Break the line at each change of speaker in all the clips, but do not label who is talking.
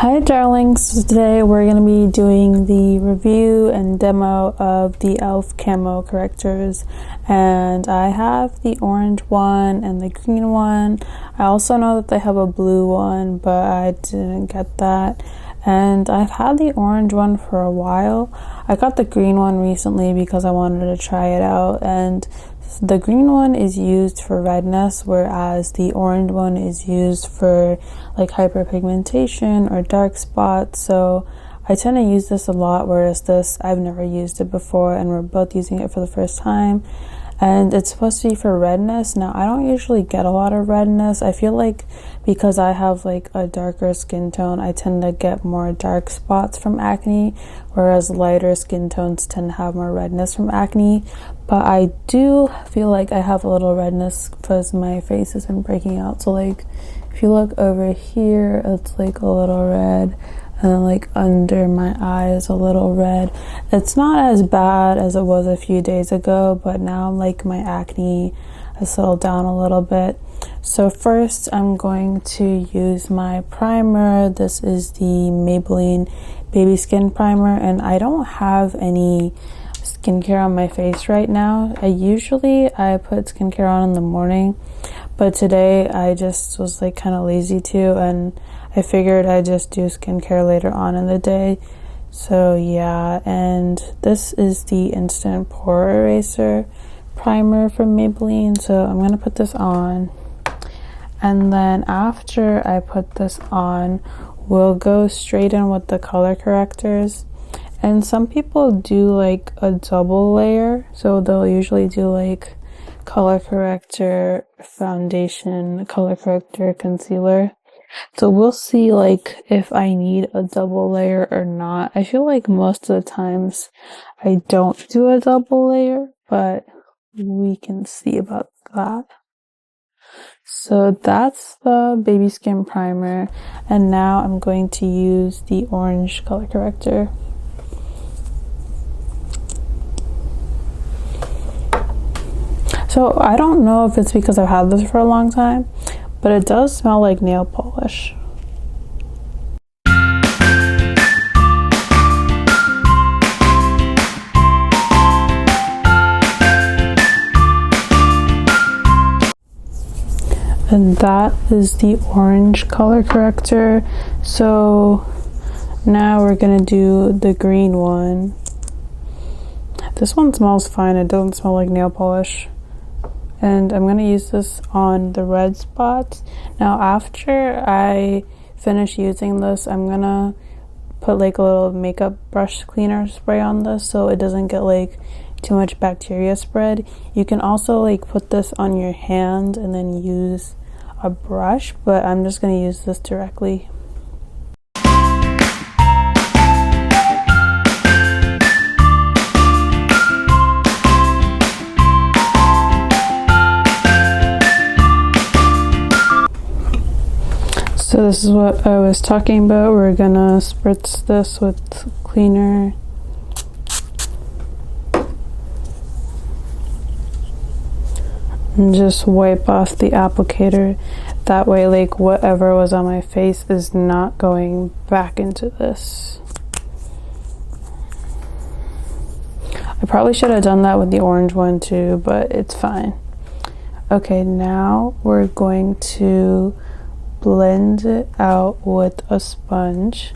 Hi darlings, so today we're going to be doing the review and demo of the e.l.f. Camo Correctors, and I have the orange one and the green one. I also know that they have a blue one, but I didn't get that, and I've had the orange one for a while. I got the green one recently because I wanted to try it out, and the green one is used for redness, whereas the orange one is used for like hyperpigmentation or dark spots. So I tend to use this a lot, whereas this, I've never used it before, and we're both using it for the first time. And it's supposed to be for redness. Now, I don't usually get a lot of redness. I feel like because I have like a darker skin tone, I tend to get more dark spots from acne, whereas lighter skin tones tend to have more redness from acne. But I do feel like I have a little redness because my face isn't breaking out. So like if you look over here, it's like a little red, and then like under my eyes a little red. It's not as bad as it was a few days ago, but now like my acne has settled down a little bit. So first I'm going to use my primer. This is the Maybelline Baby Skin Primer, and I don't have any skincare on my face right now. I put skincare on in the morning, but today I just was like kind of lazy to, and I figured I'd just do skincare later on in the day. So yeah, and this is the Instant Pore Eraser primer from Maybelline. So I'm gonna put this on, and then after I put this on, we'll go straight in with the color correctors. And some people do like a double layer, so they'll usually do like color corrector foundation, color corrector concealer. So we'll see like if I need a double layer or not. I feel like most of the times I don't do a double layer, but we can see about that. So that's the baby skin primer, and now I'm going to use the orange color corrector. So I don't know if it's because I've had this for a long time, but it does smell like nail polish. And that is the orange color corrector. So now we're gonna do the green one. This one smells fine. It doesn't smell like nail polish. And I'm going to use this on the red spots. Now after I finish using this, I'm going to put like a little makeup brush cleaner spray on this so it doesn't get like too much bacteria spread. You can also like put this on your hand and then use a brush, but I'm just going to use this directly. So this is what I was talking about. We're gonna spritz this with cleaner. And just wipe off the applicator. That way, like whatever was on my face is not going back into this. I probably should have done that with the orange one too, but it's fine. Okay, now we're going to blend it out with a sponge.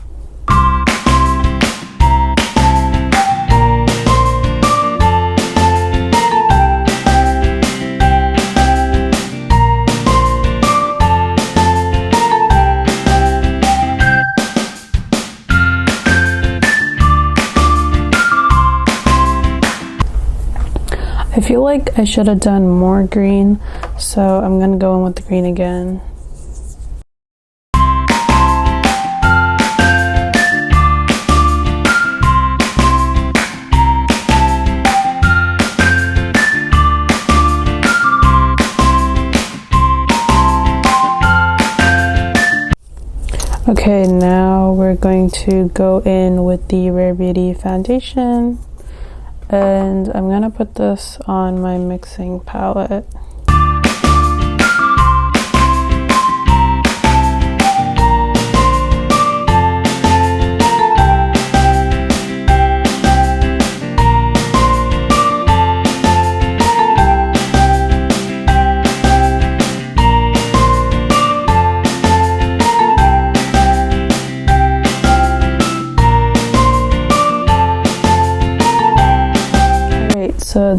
I feel like I should have done more green, so I'm gonna go in with the green again. Okay, now we're going to go in with the Rare Beauty foundation, and I'm gonna put this on my mixing palette.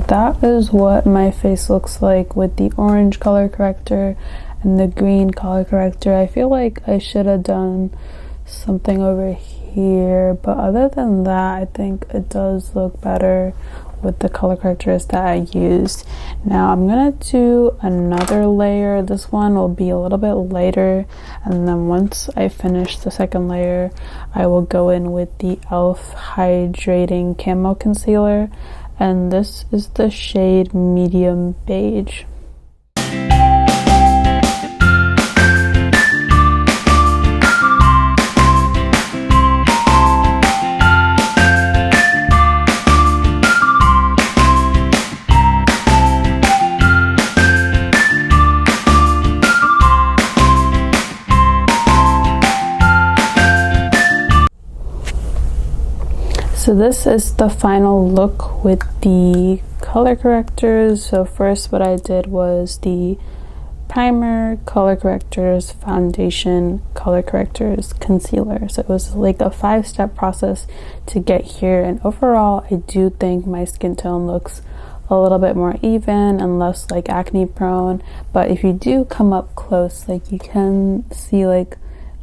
that is what my face looks like with the orange color corrector and the green color corrector. I feel like I should have done something over here, but other than that, I think it does look better with the color correctors that I used. Now I'm gonna do another layer. This one will be a little bit lighter, and then once I finish the second layer, I will go in with the e.l.f. hydrating camo concealer, and this is the shade medium beige. So this is the final look with the color correctors. So first what I did was the primer, color correctors, foundation, color correctors, concealer. So it was like a 5-step process to get here, and overall I do think my skin tone looks a little bit more even and less like acne prone. But if you do come up close, like you can see like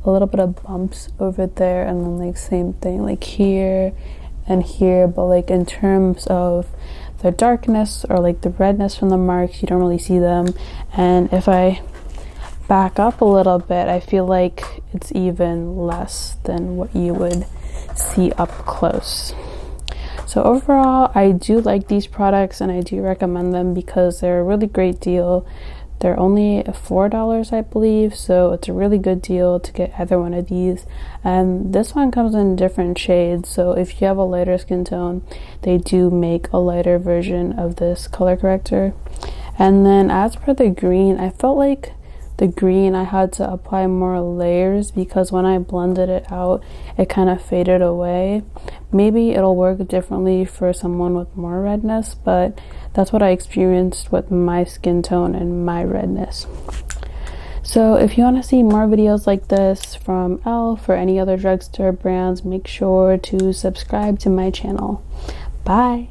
a little bit of bumps over there, and then like same thing like here and here, but like in terms of the darkness or like the redness from the marks, you don't really see them. And if I back up a little bit, I feel like it's even less than what you would see up close. So overall, I do like these products and I do recommend them because they're a really great deal. They're only $4, I believe, so it's a really good deal to get either one of these. And this one comes in different shades, so if you have a lighter skin tone, they do make a lighter version of this color corrector. And then as for the green, I felt like the green I had to apply more layers because when I blended it out, it kind of faded away. Maybe it'll work differently for someone with more redness, but that's what I experienced with my skin tone and my redness. So if you want to see more videos like this from e.l.f. or any other drugstore brands, make sure to subscribe to my channel. Bye!